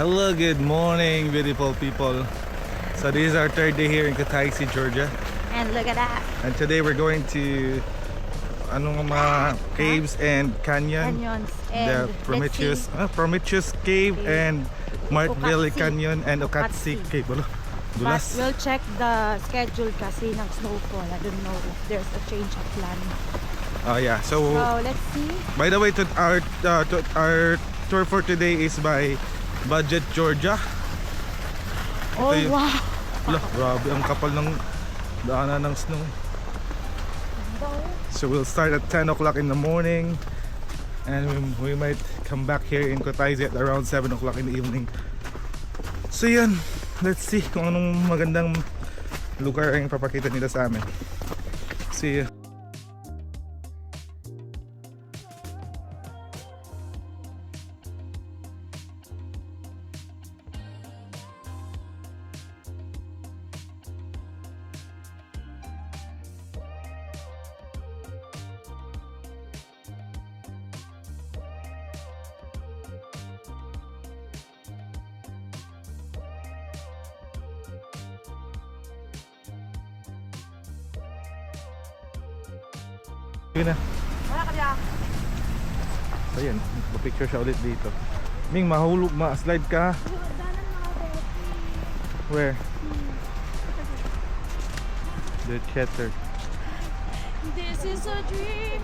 Hello, good morning, beautiful people. So this is our third day here in Kutaisi, Georgia. And look at that. And today we're going to mga caves and canyon. Canyons. The And Prometheus Cave and Martville Okatsi. Canyon and Okatsi Okatsi. Cave. Wala. But Dulas. we'll check the schedule kasi ng snowfall. I don't know if there's a change of plan. Oh yeah. So Let's see. by the way, our tour for today is by Budget Georgia. Oh, yung- wow. Wala, grabe ang kapal ng daanan ng snow. So we'll start at 10 o'clock in the morning and we might come back here in Kutaisi at around 7 o'clock in the evening. So yan, let's see kung anong magandang lugar ang papakita nila sa amin. See you. Yun na. So yan, picture siya ulit dito. Ming, mahulog, ma-slide ka. Where? The chatter. This is a dream.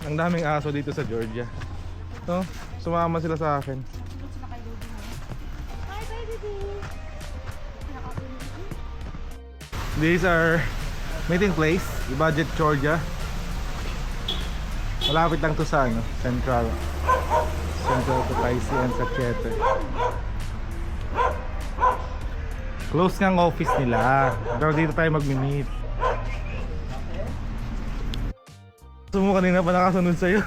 Ang daming aso dito sa Georgia. No? Sumama sila sa akin. Hi, baby. These are meeting place, Budget Georgia. Malapit lang to sa Central Kutaisi and Sachete. Close nga ang office nila. Pero dito tayo mag-meet. Gusto mo kanina pa nakasunod sa'yo.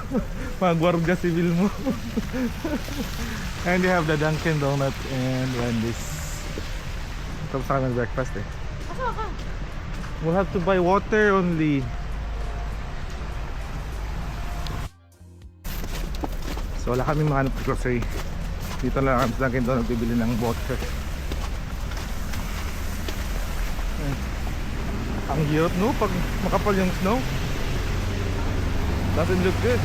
Mga gwardiya civil mo. And they have the Dunkin' Donut and Wendy's. Tapos sa kami breakfast eh. Asa ka? We'll have to buy water only. So wala kami mahanap ng grocery. Dito lang kami sa Dunkin' Donut bibili ng water. Ang hirap no pag makapal yung snow. Doesn't look good.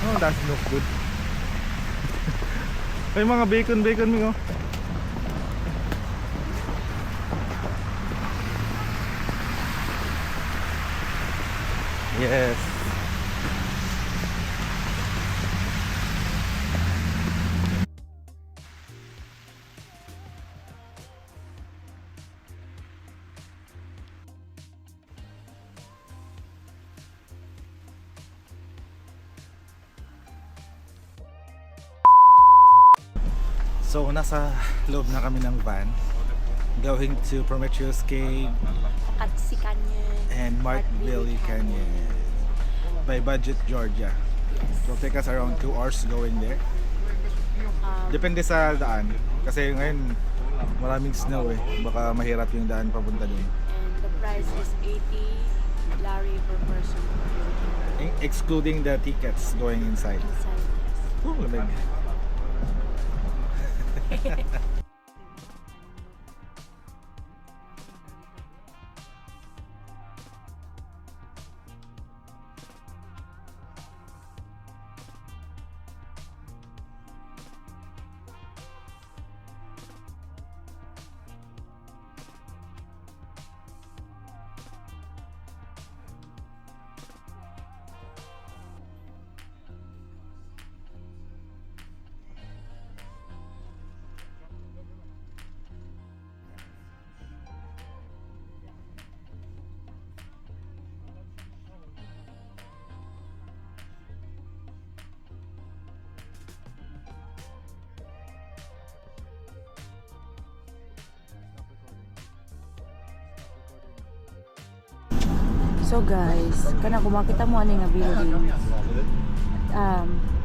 Oh, doesn't look good. May mga bacon Mingo. Yes. So nasa loob na kami ng van going to Prometheus Cave Okatsi Canyon. and Martville Canyon by Budget Georgia. It will take us around 2 hours going there. Depende sa daan kasi ngayon maraming snow eh. Baka mahirap yung daan papunta dun. And the price is 80 lari per person. Excluding the tickets going inside. Oh, lamig. So guys, kanang kumakita mo ano nga building.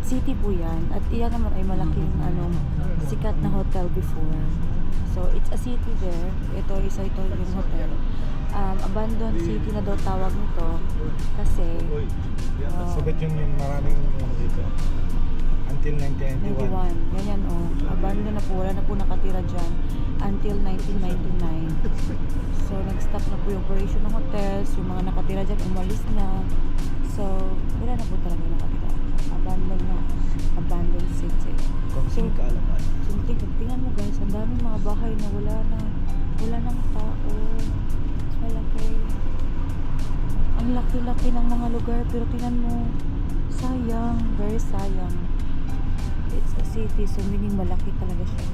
City po yan. At iyan naman ay malaking sikat na hotel before. So it's a city there. Ito yung hotel. Abandoned city na daw tawag nito kasi Sabat yung maraming dito. Until 1991. Ganyan abandoned na po, wala na po nakatira dyan until 1999. So nag-stop na po yung operation ng hotels, yung mga nakatira dyan umalis na. So wala na po talaga nakatira. Abandoned city. Kung kaalaman. So tingnan mo guys, ang daming mga bahay na wala nang tao. Malaki. Ang laki-laki ng mga lugar, pero tingnan mo, sayang, very sayang. It's a city, so meaning malaki talaga siya.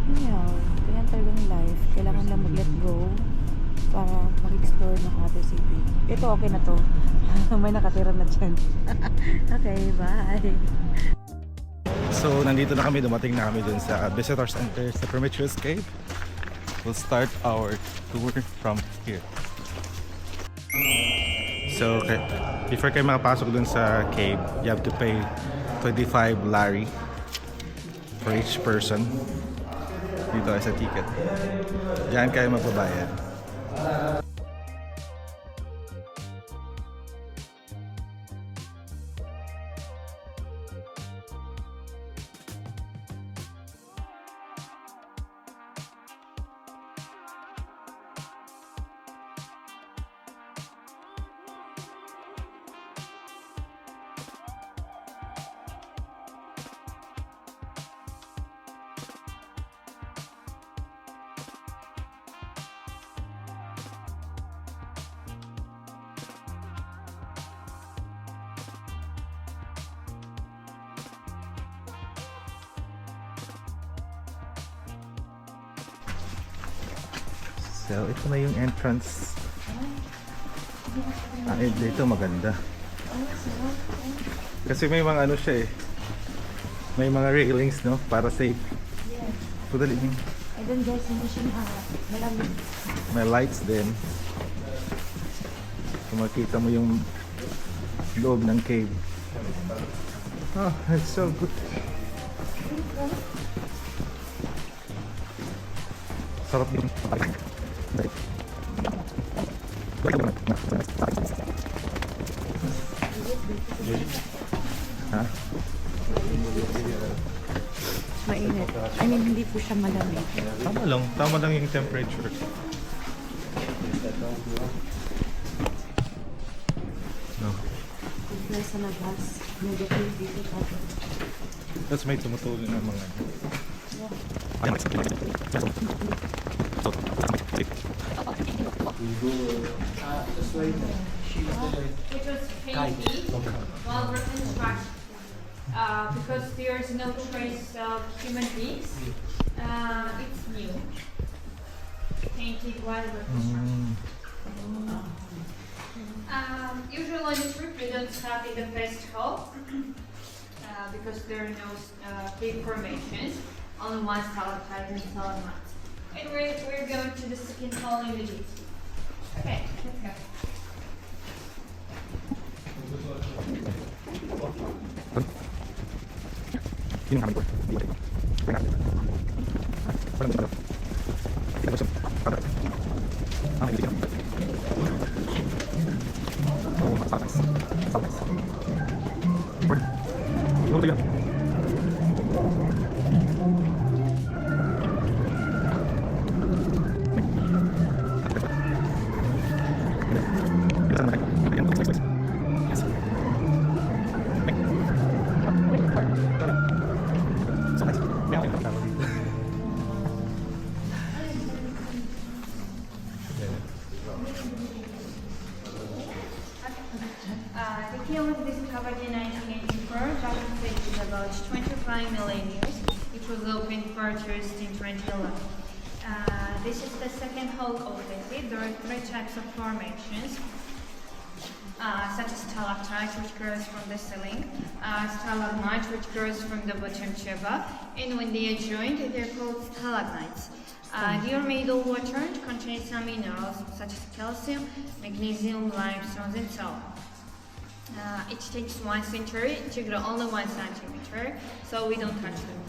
Anyhow, ganyan talagang life. Kailangan lang mag-let go para mag-explore ng other city. Ito, okay na to. May nakatira na dyan. Okay, bye! So, nandito na kami. Dumating na kami dun sa Visitor Center sa Prometheus Cave. We'll start our tour from here. So, before kayo makapasok dun sa cave, you have to pay 25 lari for each person. Dito ay sa ticket. Diyan kayo magbabayad. So, ito na yung entrance. Dito maganda. Kasi may mga ano siya eh. May mga railings, no? Para safe. Pudali mo. And then guys, hindi siya malamig. May lights din. Kung makita mo yung loob ng cave. Oh, it's so good. Sarap din. Ha? Mainit. I mean, hindi po siya malamig. Tama lang yung temperature. No. Dahil sa labas, negative dito tayo. Tapos may tumutulong ng mga It was painted while reconstruction because there's no trace of human beings. It's new. Painted while reconstruction. Usually on the trip we don't start in the first hall because there are no big formations. Only one stalactite and stalagmite. And we're going to the second hall immediately. Okay, let's go. The key was discovered in 1984, dated about 25 million years. It was opened for tourists in 2011. This is the second hall of the cave. There are three types of formations, such as stalactite, which grows from the ceiling, stalagmite, which grows from the bottom to above, and when they are joined, they're called stalagmites. Your middle water contains some minerals such as calcium, magnesium, limestones, and so on. It takes 1 century to grow only 1 centimeter, so we don't touch them.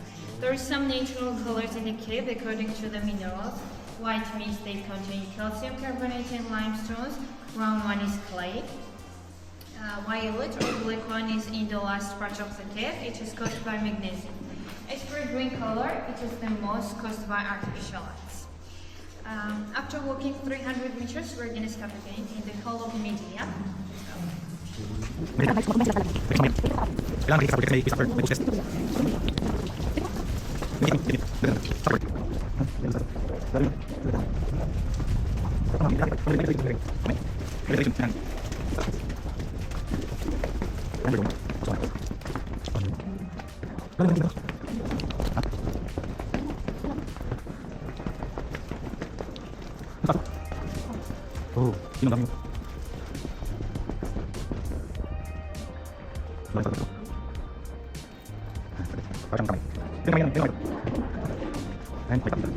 There are some natural colors in the cave according to the minerals. White means they contain calcium carbonate and limestones. Brown one is clay. Violet or black one is in the last part of the cave. It is caused by magnesium. As for green color, it is the most caused by artificial lights. After walking 300 meters, we're going to stop again in the hall of media. Oh, sino kami? Parang kami. Tingnan mo yan. Ayun, may kami.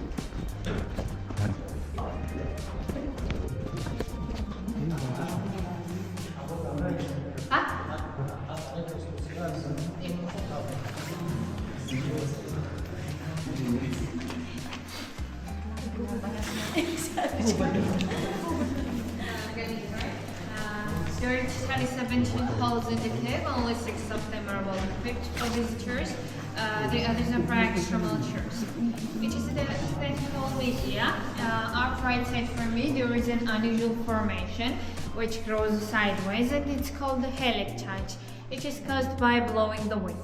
There are 17 halls in the cave, only 6 of them are well equipped for visitors. The others are for external tours. It is the aesthetical media. Up right side from me, there is an unusual formation which grows sideways, and it's called the helictite. It is caused by blowing the wind.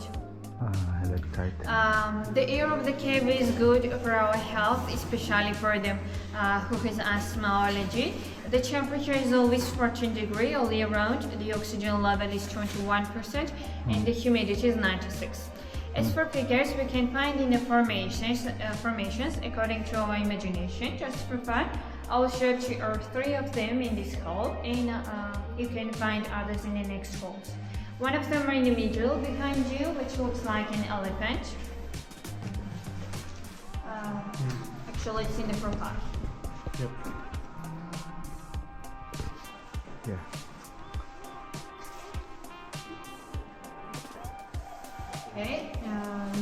The air of the cave is good for our health, especially for them who has asthma or allergy. The temperature is always 14 degrees all year round. The oxygen level is 21% and the humidity is 96. As for figures, we can find in the formations according to our imagination. Just for fun, I'll show 2 or 3 of them in this hall, and you can find others in the next halls. One of them are in the middle behind you, which looks like an elephant. Actually, it's in the profile. Yep. Yeah. Okay,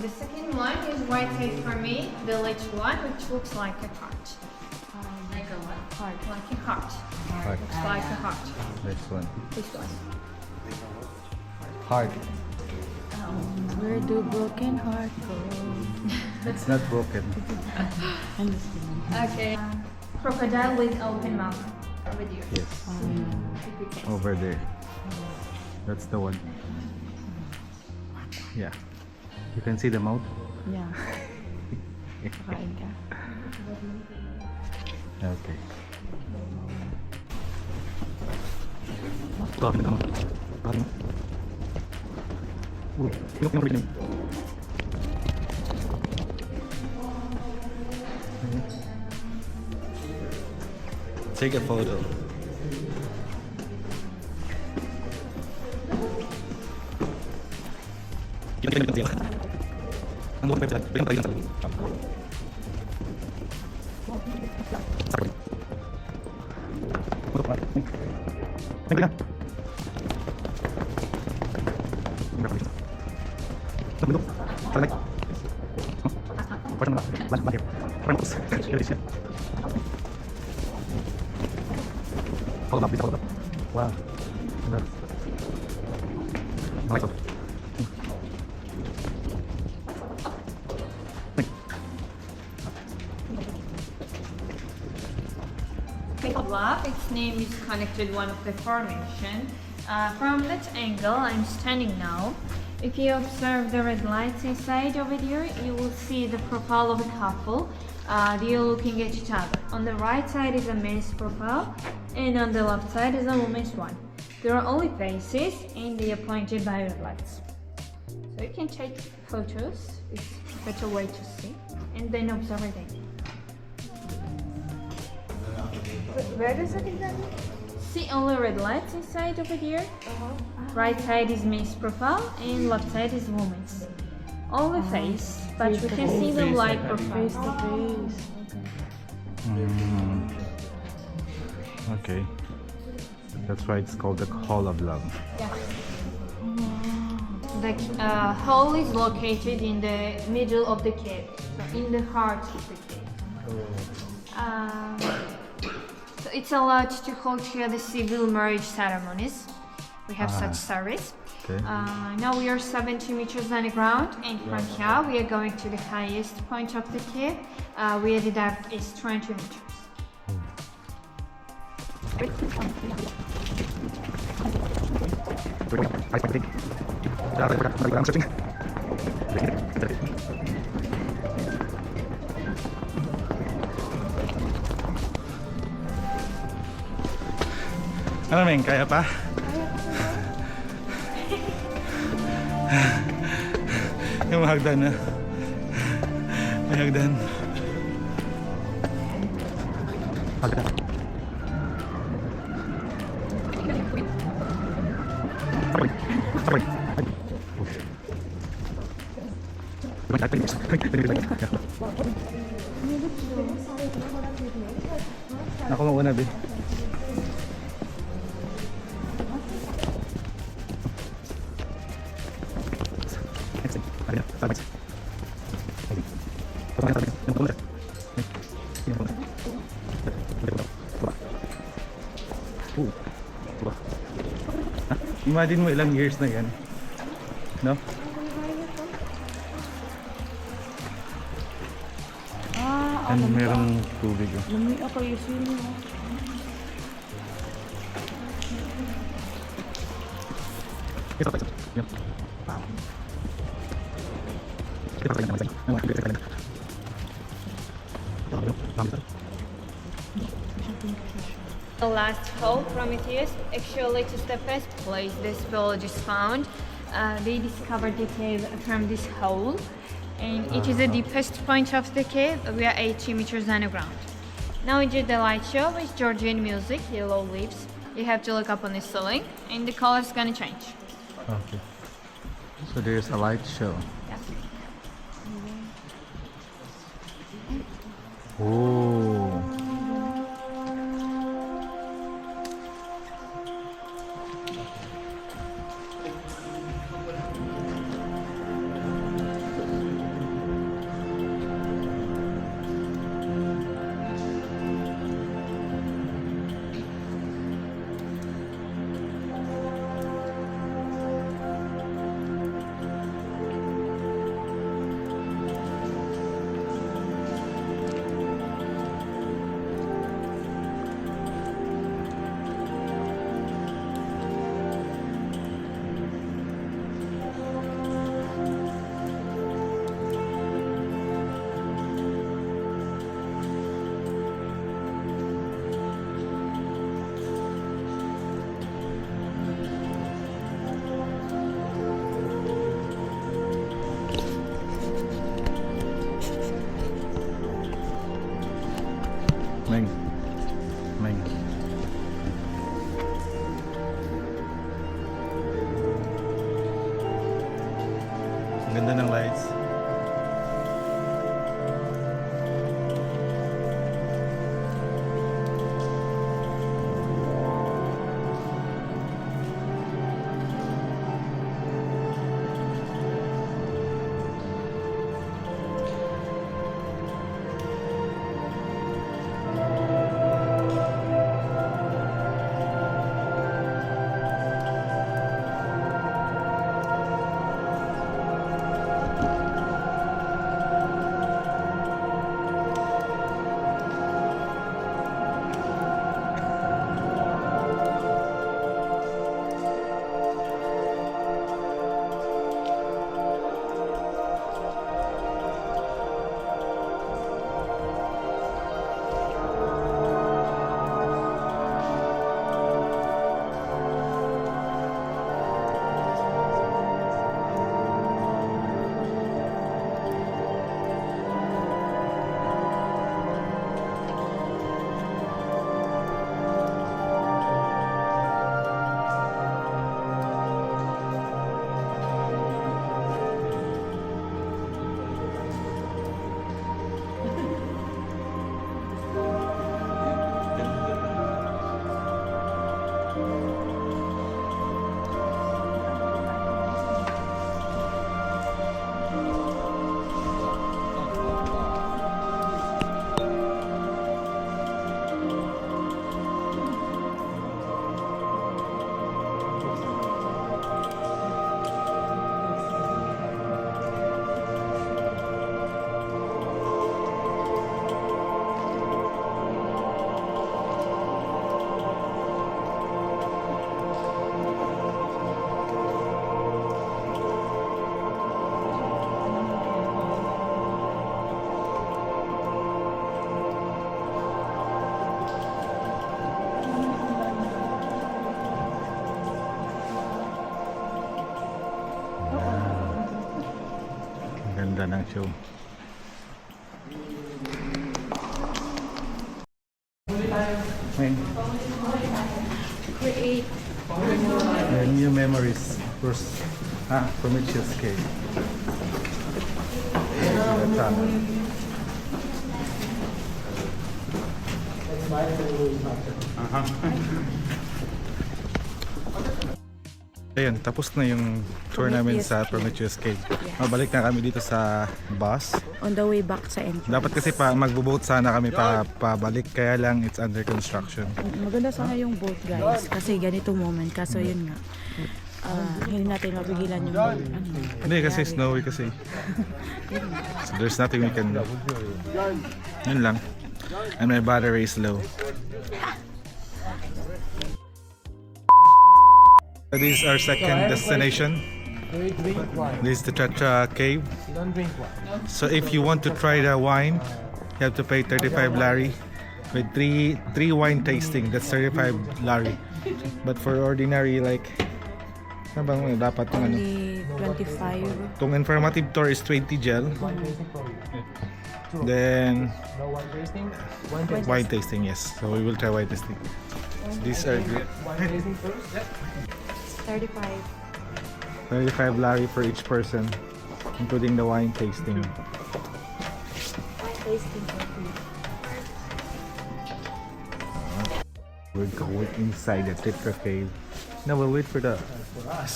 the second one is white side for me, the last one, which looks like a heart. Like a what? Heart. Like a heart. Heart. Looks like a heart. This one. This one. Heart. Where do broken heart go? It's not broken. Okay. Crocodile with open mouth. Over there. Yes. Over there. That's the one. Yeah. You can see the mouth. Yeah. Kakain ka. Okay. Grabe na naman. Grabe na. Uy, pinok rin. Take a photo. Kita siya. Ang buong pwede lang tayo sa loob. Sakit. Foto pa. Thank you. Tunduk. Tarik. Pasang lah. Lagi. Prankus. Indonesia. Foto bisa foto. Wah. Benar. Nice. Its name is connected one of the formation. From that angle I'm standing now, if you observe the red lights inside over there, you will see the profile of a couple. They are looking at each other. On the right side is a man's profile, and on the left side is a woman's one. There are only faces, and they are pointed by red lights. So you can take photos. It's a better way to see, and then observe again. Where is it exactly? See only red lights inside over here. Right side is man's profile and left side is woman's. Only face, but we can see them like profile. Face to face. Mm. Okay. That's why it's called the Hall of Love. Yeah. The hole is located in the middle of the cave, so in the heart of the cave. So it's allowed to hold here the civil marriage ceremonies. We have such service. Okay. Now we are 70 meters underground, and from here we are going to the highest point of the cave, where the depth is 20 meters. Ano Meng, kaya pa? Yung hagdan na. May hagdan. Hagdan. Ako mauna, Bi. Imagine mo ilang years na yan, no? And merong tubig. Lumi ako yung swimming. The last hole, Prometheus, actually it is the first place this village is found. They discovered the cave from this hole, and it is the deepest point of the cave. We are 80 meters underground. Now enjoy the light show with Georgian music, yellow leaves. You have to look up on the ceiling, and the color is gonna change. Okay. So there's a light show. Yeah. Oh. Meng. Meng. Ang ganda ng lights. Ganda ng show. Ayun. Create. New memories. First, Prometheus Cave. Ayun, tapos na yung tour namin sa Prometheus Cave. Mabalik na kami dito sa bus. On the way back sa entrance. Dapat kasi magbo-boat sana kami pabalik, kaya lang it's under construction. Maganda sana yung boat, guys. Kasi ganito moment. Kaso yun nga. Hindi natin mapigilan yung boat. Hindi kasi snowy kasi. So there's nothing we can do. Yun lang. And my battery is low. This is our second destination. This is the Tetra Cave. So if you want to try the wine, you have to pay 35 lari. With three wine tasting, that's 35 lari. But for ordinary, like, ano bang dapat itong ano? Only 25. Itong informative tour is 20 gel. Then wine tasting, yes. So we will try wine tasting. These are good. 35. 35 lari for each person, including the wine tasting. Wine tasting. We're going inside the Tetra Cave. No, we'll wait for the.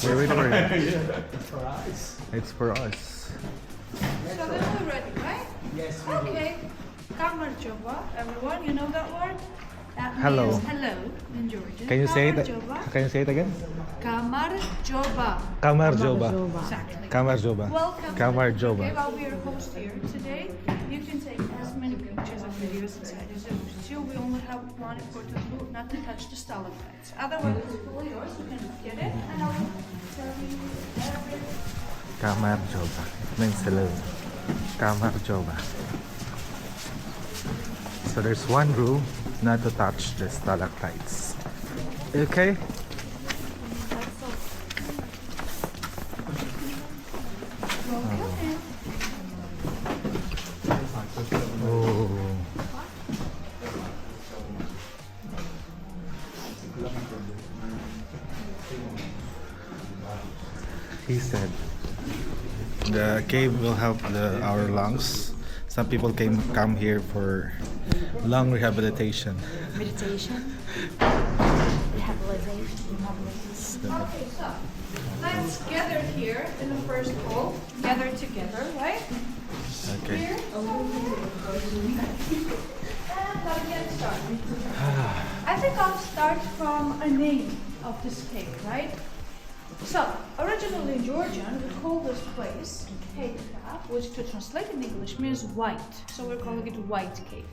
We'll wait for it. It's for us. It's for us. So they're all ready, right? Yes. Okay. Kamarjoba, everyone, you know that word? That Hello. means hello in Georgian. Can you say it? Kamarjoba. Can you say it again? Kamarjoba. Kamarjoba. Exactly. Kamarjoba. Welcome. Kamarjoba. Okay, I'll be your host here today. You can take as many pictures and videos inside as you wish to. We only have one important rule, not to touch the stalactites. Otherwise, it's fully yours. You can get it, and I'll tell you everything. Kamarjoba. It means hello. Kamarjoba. So there's one rule, not to touch the stalactites. Okay? Oh. He said the cave will help our lungs. Some people come here for lung rehabilitation. Meditation. Rehabilitation. Okay, so let's gather here in the first hall. Gather together, right? Okay. Here. And let's get started. I think I'll start from a name of this cave, right? So, originally in Georgian, we call this place Tetra, which to translate in English means white. So we're calling it White Cave.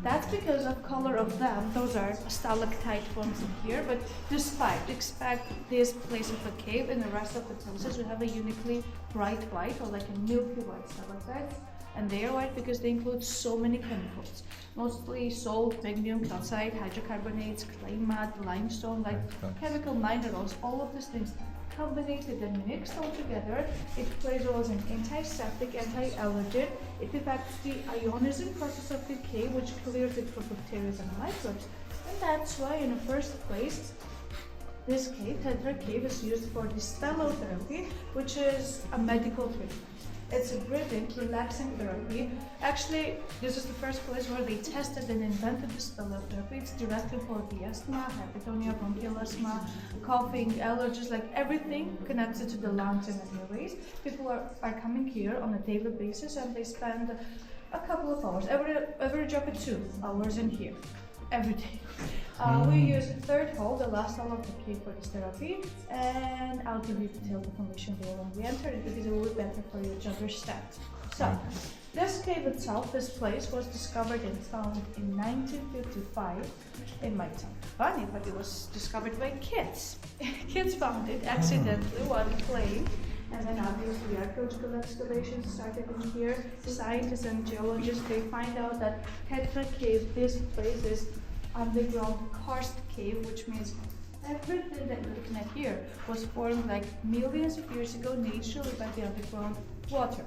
That's because of color of them. Those are stalactite forms in here, but despite expect this place of a cave and the rest of the places, we have a uniquely bright white or like a milky white stalactites. And they are white because they include so many chemicals, mostly salt, magnesium, calcite, hydrocarbonates, clay mud, limestone, like chemical minerals. All of these things combined and mixed all together. It plays roles as an antiseptic, anti-allergen. It affects the ionizing process of the cave, which clears it for bacteria and microbes. And that's why, in the first place, this cave, Tetra Cave, is used for the spelotherapy, which is a medical treatment. It's a breathing, relaxing therapy. Actually, this is the first place where they tested and invented the spelotherapy. It's directly for the asthma, hypertonia, bronchial asthma, coughing, allergies, like everything connected to the lungs and airways. People are coming here on a daily basis and they spend a couple of hours, average of 2 hours in here, every day. We use third hall, the last hall of the cave for this therapy, and I'll give you detailed information there when we enter it because it will be better for you to understand. So, this cave itself, this place, was discovered and founded in 1955. It might sound funny, but it was discovered by kids. Kids found it accidentally while playing. And then obviously archaeological excavations started in here. Scientists and geologists, they find out that Tetra Cave, this place is underground karst cave, which means everything that you're looking at here was formed like millions of years ago naturally by the underground water.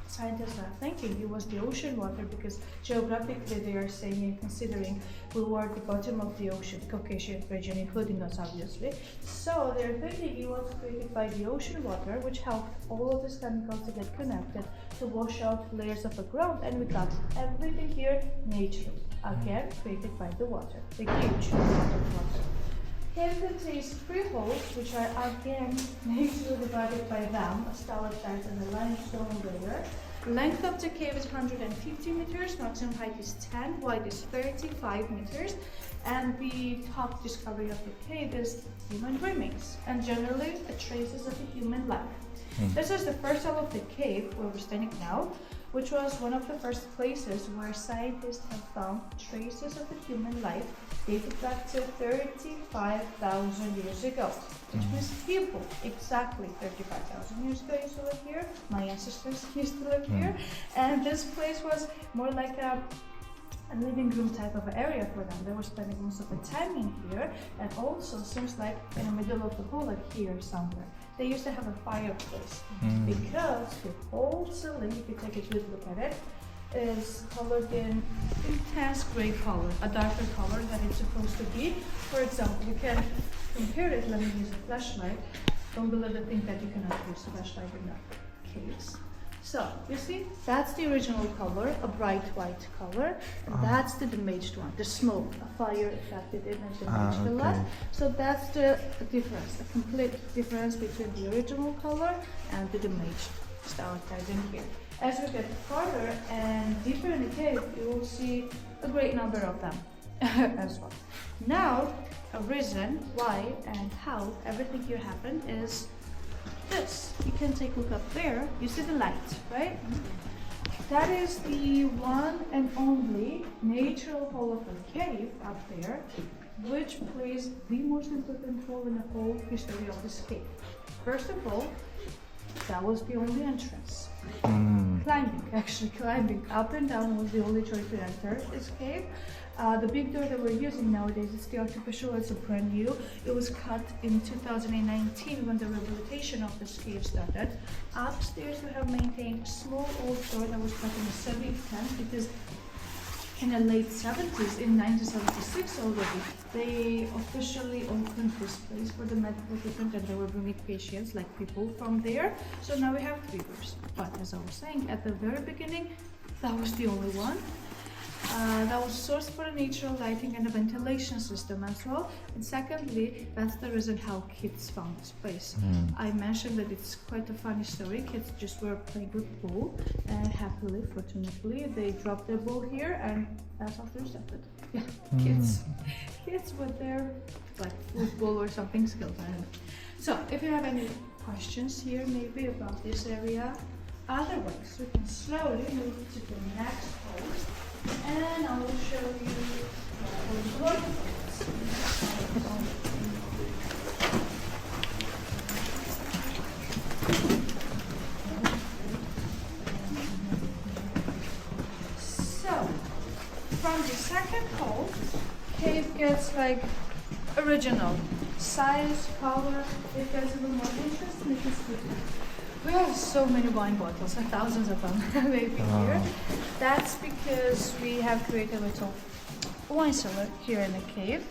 scientists are thinking it was the ocean water because geographically they are saying and considering we were at the bottom of the ocean, the Caucasian region, including us obviously. So they're thinking it was created by the ocean water, which helped all of these chemicals to get connected to wash out layers of the ground, and we got everything here naturally, again created by the water, the huge amount of water. Cave contains 3 holes, which are again naturally divided by them, a stalactite and a limestone layer. Length of the cave is 150 meters, maximum height is 10, wide is 35 meters, and the top discovery of the cave is human remains, and generally the traces of a human life. This is the first hole of the cave where we're standing now, which was one of the first places where scientists have found traces of a human life dated back to 35,000 years ago, which means people exactly 35,000 years ago used to live here. My ancestors used to live here, and this place was more like a living room type of area for them. They were spending most of the time in here, and also seems like in the middle of the hole, like here somewhere, they used to have a fireplace because the whole ceiling, if you take a good look at it, is colored in intense gray color, a darker color than it's supposed to be. For example, you can compare it. Let me use a flashlight. Don't believe the thing that you cannot use a flashlight in the caves. So, you see, that's the original color, a bright white color, and that's the damaged one, the smoke, a fire affected it and damaged a lot. So that's the difference, a complete difference between the original color and the damaged stalactites in here. As we get farther and deeper in the cave, you will see a great number of them as well. Now, a reason why and how everything here happened is this. You can take a look up there. You see the light, right? That is the one and only natural hole of a cave up there, which plays the most important role in the whole history of this cave. First of all, that was the only entrance. Climbing up and down was the only choice to enter this cave. The big door that we're using nowadays is the artificial, it's a brand new. It was cut in 2019 when the rehabilitation of this cave started. Upstairs we have maintained a small old door that was cut in the 70s because in the late 70s, in 1976 already, they officially opened this place for the medical treatment and they were bringing patients, like people from there. So now we have 3 doors. But as I was saying, at the very beginning, that was the only one. That was sourced for the natural lighting and the ventilation system as well. And secondly, that's the reason how kids found this place. I mentioned that it's quite a funny story. Kids just were playing with pool and happily, fortunately, they dropped their ball here and that's how they started. Yeah, kids with their like football or something skills. I don't know. So if you have any questions here maybe about this area, otherwise we can slowly move to the next hole. And I will show you the waterfalls. So, from the second hole, cave gets like original size, color. It gets a little more interesting. You can see we have so many wine bottles, like thousands of them maybe here. That's because we have created a little wine cellar here in the cave.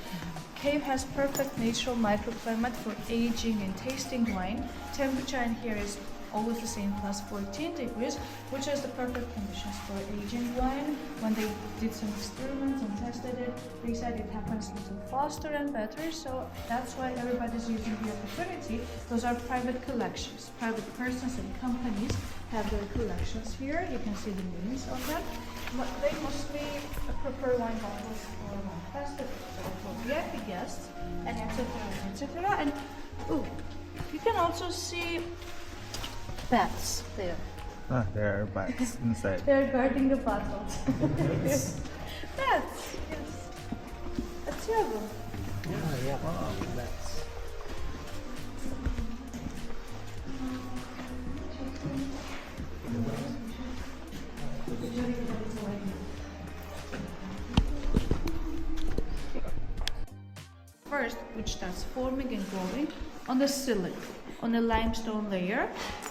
Cave has perfect natural microclimate for aging and tasting wine. Temperature in here is always the same, plus 14 degrees, which is the perfect conditions for aging wine. When they did some experiments and tested it, they said it happens a little faster and better, so that's why everybody's using the opportunity. Those are private collections. Private persons and companies have their collections here. You can see the names of them. But they mostly prefer wine bottles for wine festivals, or for VIP guests, and etc. etc. And you can also see bats there. There are bats inside. They're guarding the bottles. Bats, yes. That's terrible. Yeah. Bats. First, which starts forming and growing on the ceiling. on a limestone layer.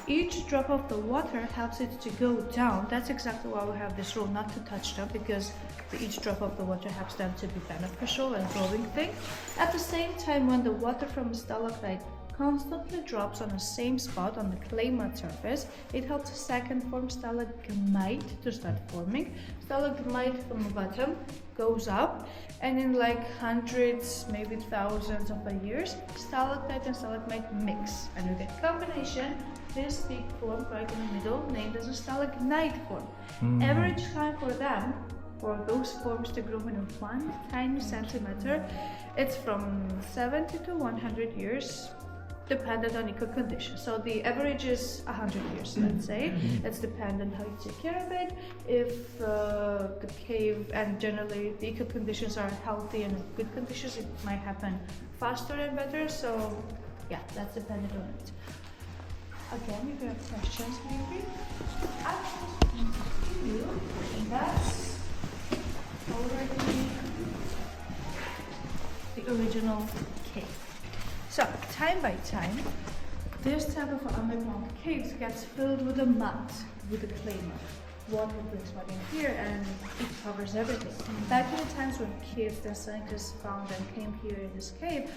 Each drop of the water helps it to go down. That's exactly why we have this rule not to touch them, because each drop of the water helps them to be beneficial and growing thing. At the same time, when the water from a stalactite constantly drops on the same spot on the clay mud surface, it helps a second form stalagmite to start forming. Stalagmite from the bottom goes up, and in like hundreds, maybe thousands of years, stalactite and stalagmite mix, and you get combination. This big form right in the middle, named as a stalagnite form. Average time for them, for those forms to grow in 1 tiny centimeter, it's from 70 to 100 years, dependent on eco conditions. So the average is 100 years, let's say. It's dependent how you take care of it. If the cave and generally the eco conditions are healthy and in good conditions, it might happen faster and better. So yeah, that's dependent on it. Again, if you have questions, maybe I can continue. And that's already the original cave. So, time by time, this type of underground caves gets filled with a mud, with a clay mud. Water brings mud in here and it covers everything. Back in the times when caves, the scientists found and came here in this cave,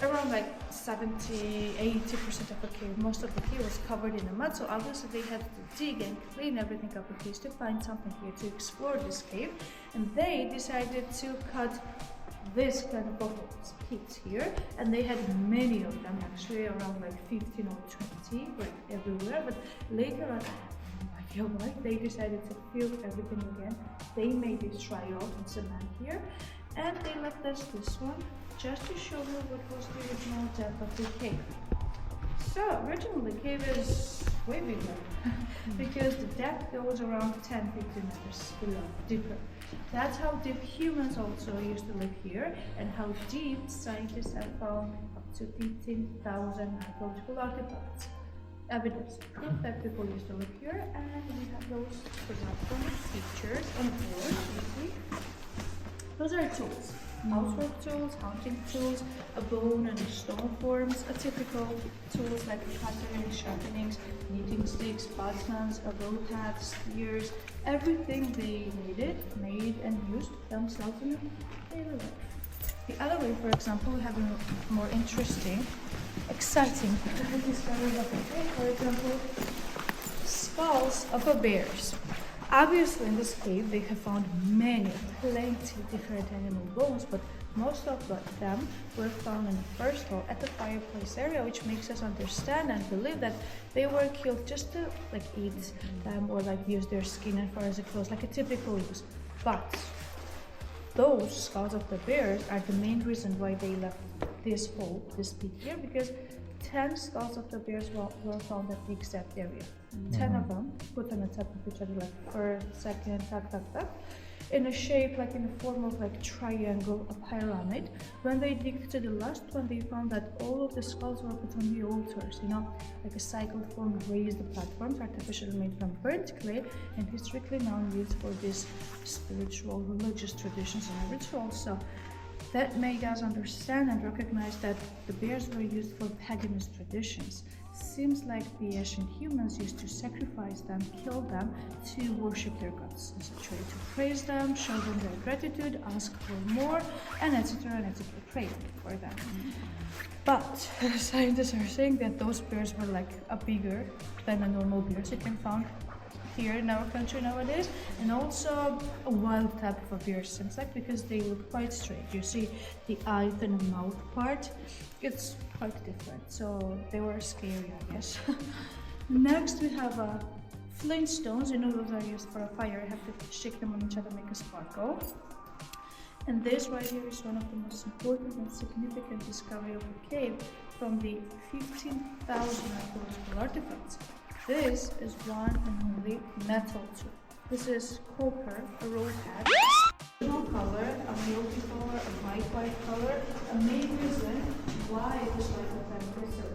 around like 70-80% of the cave, most of the cave was covered in the mud, so obviously they had to dig and clean everything up in case to find something here to explore this cave, and they decided to cut this kind of bubbles pits here, and they had many of them, actually around like 15 or 20, like everywhere. But later on, I feel like they decided to fill everything again. They made this trial in cement here, and they left us this one just to show you what was the original depth of the cave. So originally the cave is way bigger because the depth goes around 10-15 meters below, deeper. That's how deep humans also used to live here, and how deep scientists have found up to 15,000 archaeological artifacts. Evidence proof that people used to live here, and we have those, for example, features on the board, you see. Those are tools. Housework tools, hunting tools, a bone and a stone forms, a typical tools like cutlery, sharpenings, knitting sticks, buttons, a road hat, spears, everything they needed, made and used themselves in a daily life. The other way, for example, we have a more interesting, exciting discovery of the cave, for example, skulls of bears. Obviously, in this cave, they have found plenty different animal bones, but most of them were found in the first hole at the fireplace area, which makes us understand and believe that they were killed just to like eat them or like use their skin and fur as a clothes, like a typical use. But those skulls of the bears are the main reason why they left this hole, this pit here, because 10 skulls of the bears were found at the exact area. 10 of them put on the top of each other, like first, second, in a shape, like in the form of like triangle, a pyramid. When they dig to the last one, they found that all of the skulls were put on the altars, like a cycle form raised platforms artificially made from burnt clay, and historically now used for these spiritual, religious traditions and rituals. So that made us understand and recognize that the bears were used for paganist traditions. Seems like the ancient humans used to sacrifice them, kill them, to worship their gods. As a way to praise them, show them their gratitude, ask for more, and etc. and etc. Pray for them. But scientists are saying that those bears were like bigger than a normal bears you can find here in our country nowadays, and also a wild type of a bear, seems like, because they look quite strange. You see the eyes and the mouth part, it's quite different, so they were scary, I guess. Next we have flint stones. Those are used for a fire. You have to shake them on each other, make a sparkle. And this right here is one of the most important and significant discovery of the cave from the 15,000 archaeological artifacts. This is one and only metal tool. This is copper, a roll head, no color, a milky color, a white color. A main reason why this white metal is so.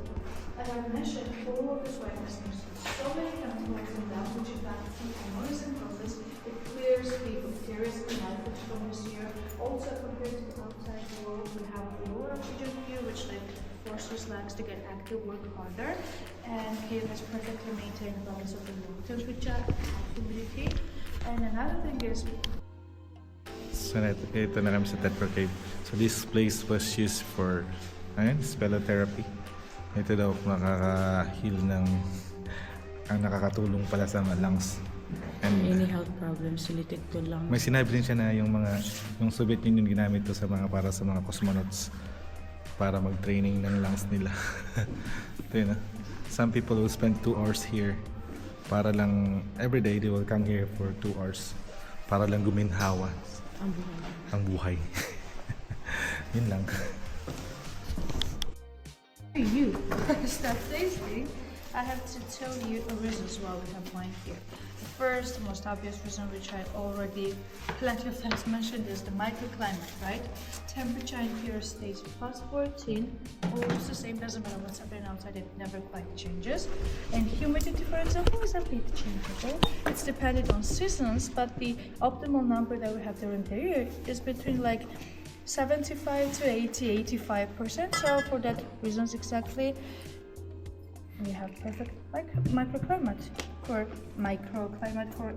As I mentioned, all of this white metal so many chemicals in them, which in fact through a noising process, it clears the bacteria and life from this here. Also compared to the outside world, we have lower oxygen here, which like forces lungs to get active, work harder. And cave has perfectly maintained balance of the low temperature and high humidity. And another thing is, So ito na kami sa Tetra Cave. So this place was used for spellotherapy. Ito daw nakaka-heal ng ang nakakatulong pala sa lungs. And Any health problems related to lungs? may sinabi din siya na yung Soviet Union ginamit to sa para sa mga cosmonauts para mag-training ng lungs nila. Ito yun, some people will spend 2 hours here para lang every day they will come here for 2 hours para lang guminhawa Ang buhay. ang buhay. Yun lang. you start tasting, I have to tell you the reasons why we have wine here. The first, most obvious reason, which I already plenty of times mentioned, is the microclimate, right? Temperature in here stays plus 14, almost the same, doesn't matter what's happening outside, it never quite changes. And humidity, for example, is a bit changeable. It's dependent on seasons, but the optimal number that we have during the year is between like 75 to 85%. So for that reasons exactly, we have perfect microclimate for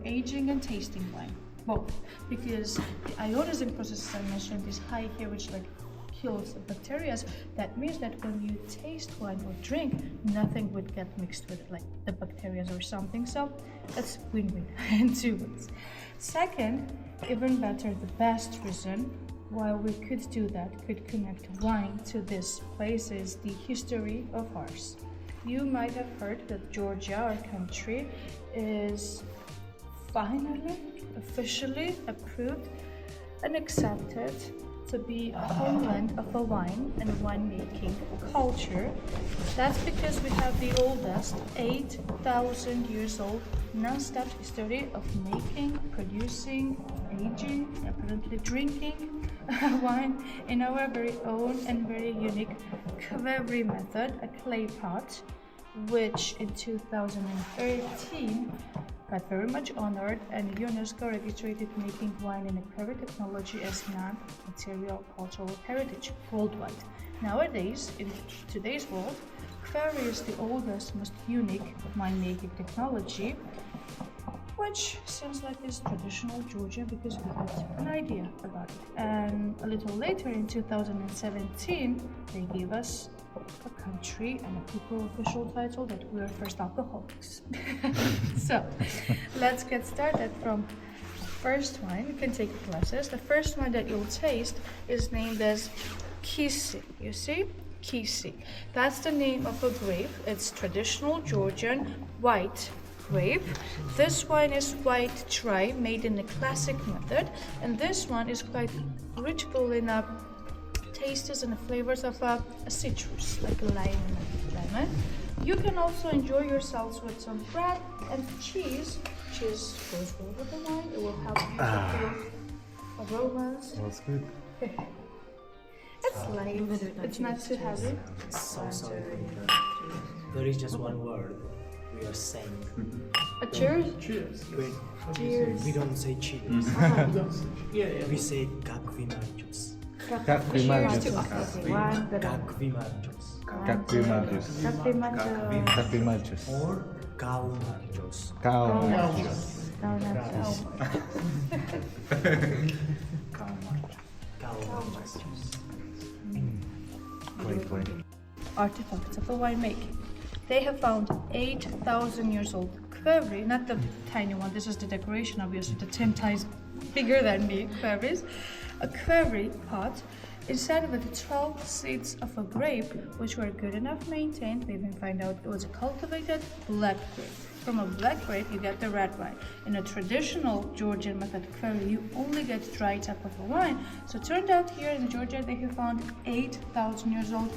aging and tasting wine, both, because the ionizing process I mentioned is high here, which like kills the bacteria. That means that when you taste wine or drink, nothing would get mixed with it, like the bacteria or something. So that's win-win in 2 ways. Second, even better, the best reason why we could do that, could connect wine to this place, is the history of ours. You might have heard that Georgia, our country, is finally, officially approved and accepted to be a homeland of a wine and winemaking culture. That's because we have the oldest, 8,000 years old, non-stop history of making, producing, aging, apparently drinking wine in our very own and very unique Kvery method, a clay pot, which in 2013 got very much honored, and UNESCO registered making wine in a Kvery technology as non-material cultural heritage worldwide. Nowadays, in today's world, Kvery is the oldest, most unique winemaking technology, which seems like it's traditional Georgian because we had an idea about it. And a little later in 2017, they gave us a country and a people official title that we are first alcoholics. So let's get started from first wine. You can take glasses. The first one that you'll taste is named as Kisi. You see? Kisi. That's the name of a grape. It's traditional Georgian white grape. This wine is white dry, made in the classic method, and this one is quite rich, full in tastes and the flavors of a citrus, like lime and lemon. You can also enjoy yourselves with some bread and cheese. Cheese goes well with the wine. It will help you to feel aromas. That's good. It's light. It's not too heavy. So sorry for that. There is just one word we are saying. A cheers. Wait, Cheers. we don't say cheers. We say kakvimarjus. Kakvimarjus. Cheers to everyone. Kakvimarjus. Kakvimarjus. Kakvimarjus. Or kaumarjus. Kaumarjus. Kaumarjus. Wait. Artifacts of the winemaking. They have found 8,000 years old Kvery, not the tiny one, this is the decoration, obviously, the 10 times bigger than the Kverys. A Kvery pot, inside of it 12 seeds of a grape, which were good enough maintained. They even find out it was a cultivated black grape. From a black grape, you get the red wine. In a traditional Georgian method Kvery, you only get dry type of a wine. So it turned out here in Georgia, they have found 8,000 years old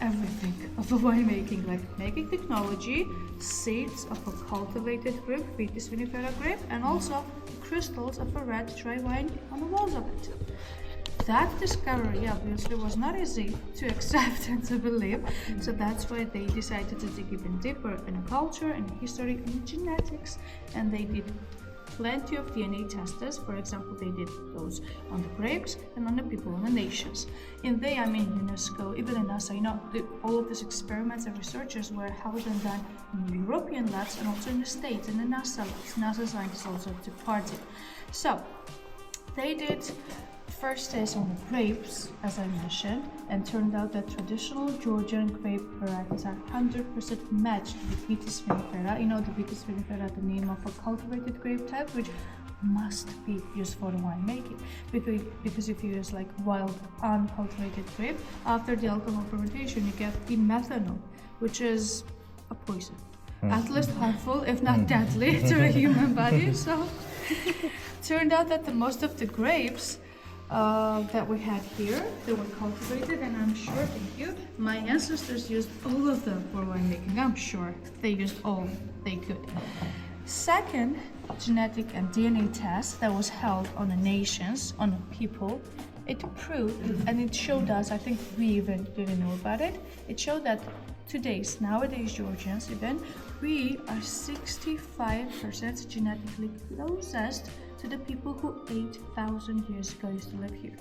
everything of a winemaking, like making technology, seeds of a cultivated grape, Vitis vinifera grape, and also crystals of a red dry wine on the walls of it. That discovery obviously was not easy to accept and to believe, so that's why they decided to dig even deeper in culture and history and genetics, and they did plenty of DNA tests. For example, they did those on the grapes and on the people, on the nations. And they, I mean UNESCO, even in NASA, all of these experiments and researchers were housed and done in European labs and also in the States, in the NASA labs. NASA scientists also took part in. So, they did first test on the grapes, as I mentioned, and turned out that traditional Georgian grape varieties are 100% matched with Vitis vinifera. The Vitis vinifera, the name of a cultivated grape type, which must be used for the winemaking. Because if you use like wild, uncultivated grape, after the alcohol fermentation, you get the methanol, which is a poison. At least harmful, if not deadly, to a human body. So, turned out that most of the grapes that we had here, they were cultivated, and I'm sure, thank you, my ancestors used all of them for winemaking. I'm sure they used all they could. Second genetic and DNA test that was held on the nations, on the people, it proved and it showed us, I think we even didn't know about it, it showed that nowadays Georgians even, we are 65% genetically closest to the people who 8,000 years ago used to live here.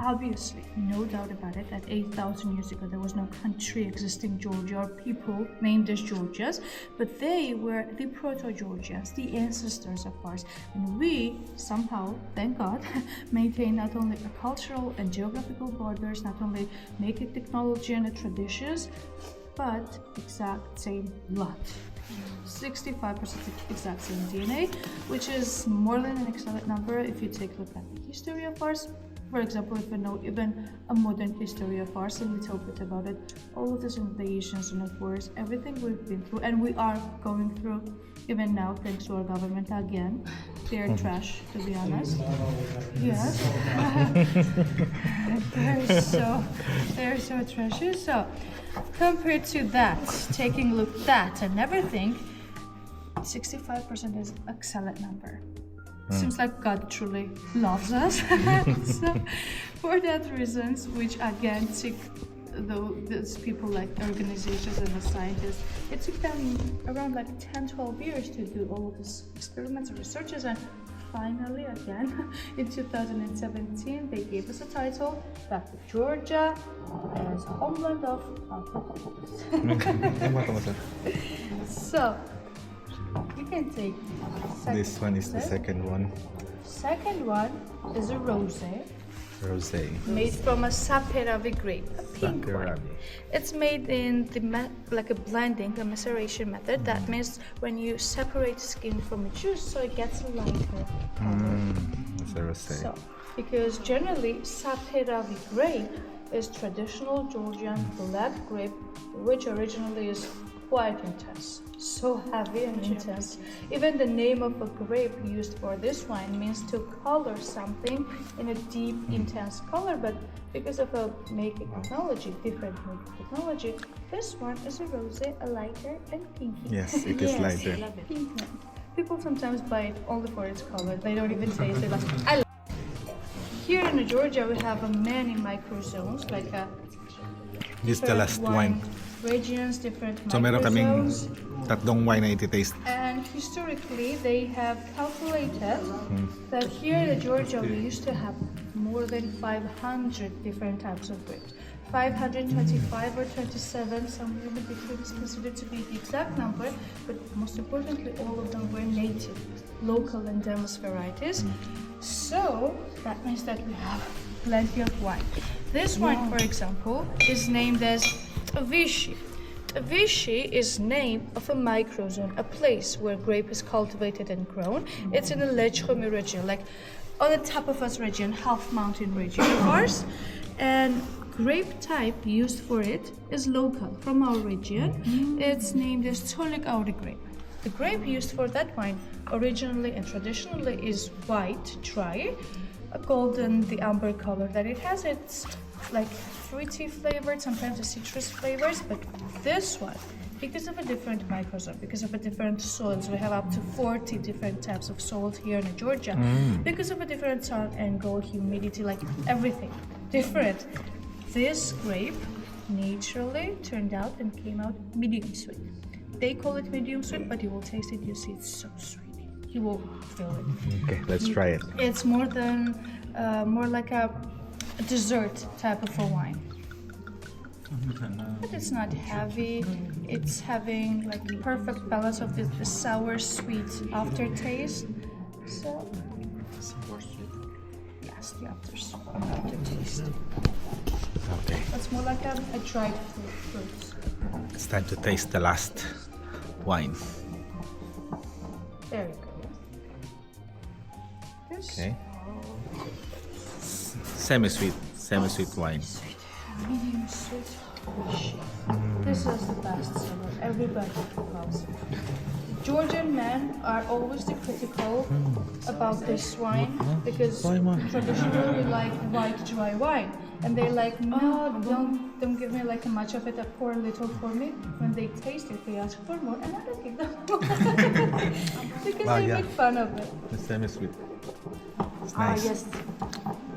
Obviously, no doubt about it, that 8,000 years ago there was no country existing Georgia or people named as Georgias, but they were the proto-Georgians, the ancestors of ours. And we somehow, thank God, maintain not only a cultural and geographical borders, not only making technology and the traditions, but exact same blood. 65% exact same DNA, which is more than an excellent number if you take a look at the history of ours. For example, if you know even a modern history of ours, a little bit about it, all of these invasions and of wars, everything we've been through and we are going through, even now, thanks to our government again. They're trash, to be honest. Yes. they're so trashy. So, compared to that, taking a look at that and everything, 65% is an excellent number. Seems like God truly loves us. So, for that reasons, which again took those people like organizations and the scientists, it took them around like 10-12 years to do all of these experiments and researches, and finally again in 2017 they gave us a title back to Georgia as homeland of alcoholics. So you can take This one is the second one. Second one is a rosé. Rosé. Made from a saperavi grape, a pink one. Saperavi. It's made in like a blending, a maceration method. That means when you separate skin from a juice, so it gets a lighter color. It's a rosé. So, because generally saperavi grape is traditional Georgian black grape, which originally is quite intense, so heavy and intense. Even the name of a grape used for this wine means to color something in a deep, intense color, but because of a making technology, different making technology, this one is a rosé, a lighter and pinky. Yes, it is lighter. I love it. Pink one. People sometimes buy it only for its color. They don't even taste it. Here in Georgia, we have many microzones, like This is the last wine. Regions, different So meron kaming microzones. tatlong wine na iti-taste. And historically, they have calculated that here in Georgia we used to have more than 500 different types of grapes. 525 or 27, somewhere in between is considered to be the exact number, but most importantly, all of them were native, local endemic varieties. So that means that we have plenty of wine. This wine, for example, is named as Vichy. Vichy is name of a microzone, a place where grape is cultivated and grown. It's in the Lechkomi region, like on the top of us region, half mountain region of ours. And grape type used for it is local from our region. It's named as Tolik Auri grape. The grape used for that wine originally and traditionally is white, dry, a golden, the amber color that it has. It's like fruity flavored, sometimes the citrus flavors, but this one, because of a different microzone, because of a different soils, we have up to 40 different types of soils here in Georgia, because of a different sun angle, humidity, like everything different. This grape naturally turned out and came out medium sweet. They call it medium sweet, but you will taste it, you see it's so sweet. You will feel it. Okay, let's try it. It's more like a dessert type of a wine. But it's not heavy. It's having like perfect balance of the sour sweet aftertaste. So yes, the aftertaste. Okay, It's more like a dried fruit. it's time to taste the last wine. Very good. This Okay. Semi-sweet wine. medium sweet. This is the best seller. Everybody loves it. Georgian men are always critical about this wine because traditionally we like white dry wine, and they're like, no, don't give me like much of it. Pour a little for me. When they taste it, they ask for more, and I don't give them more because they make fun of it. The semi-sweet. It's nice. Yes.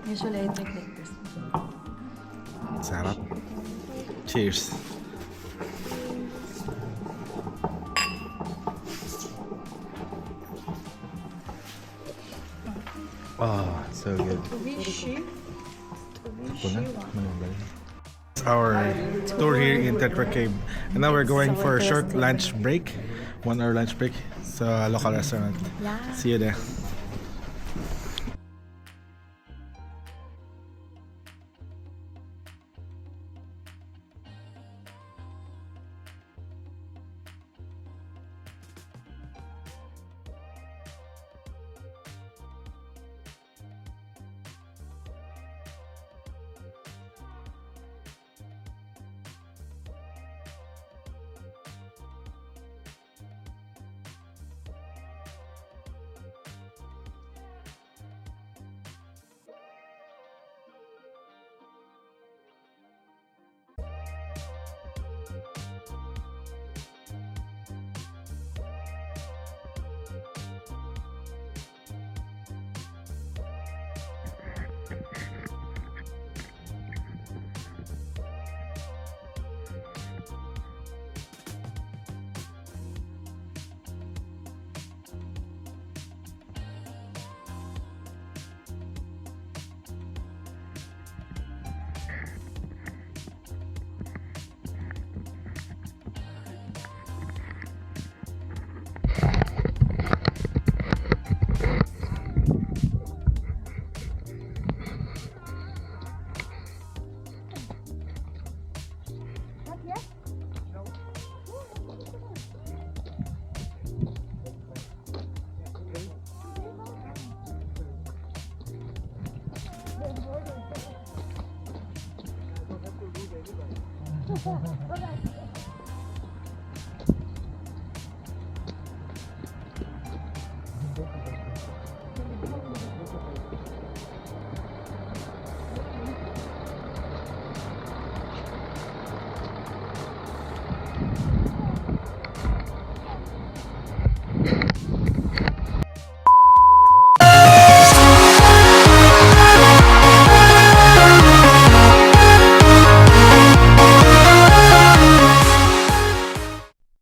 Usually I drink like this. Sarap. Cheers. Oh, so good. It's our tour here in Tetra Cave, and now we're going for a short lunch break, 1 hour lunch break sa local restaurant. See you there.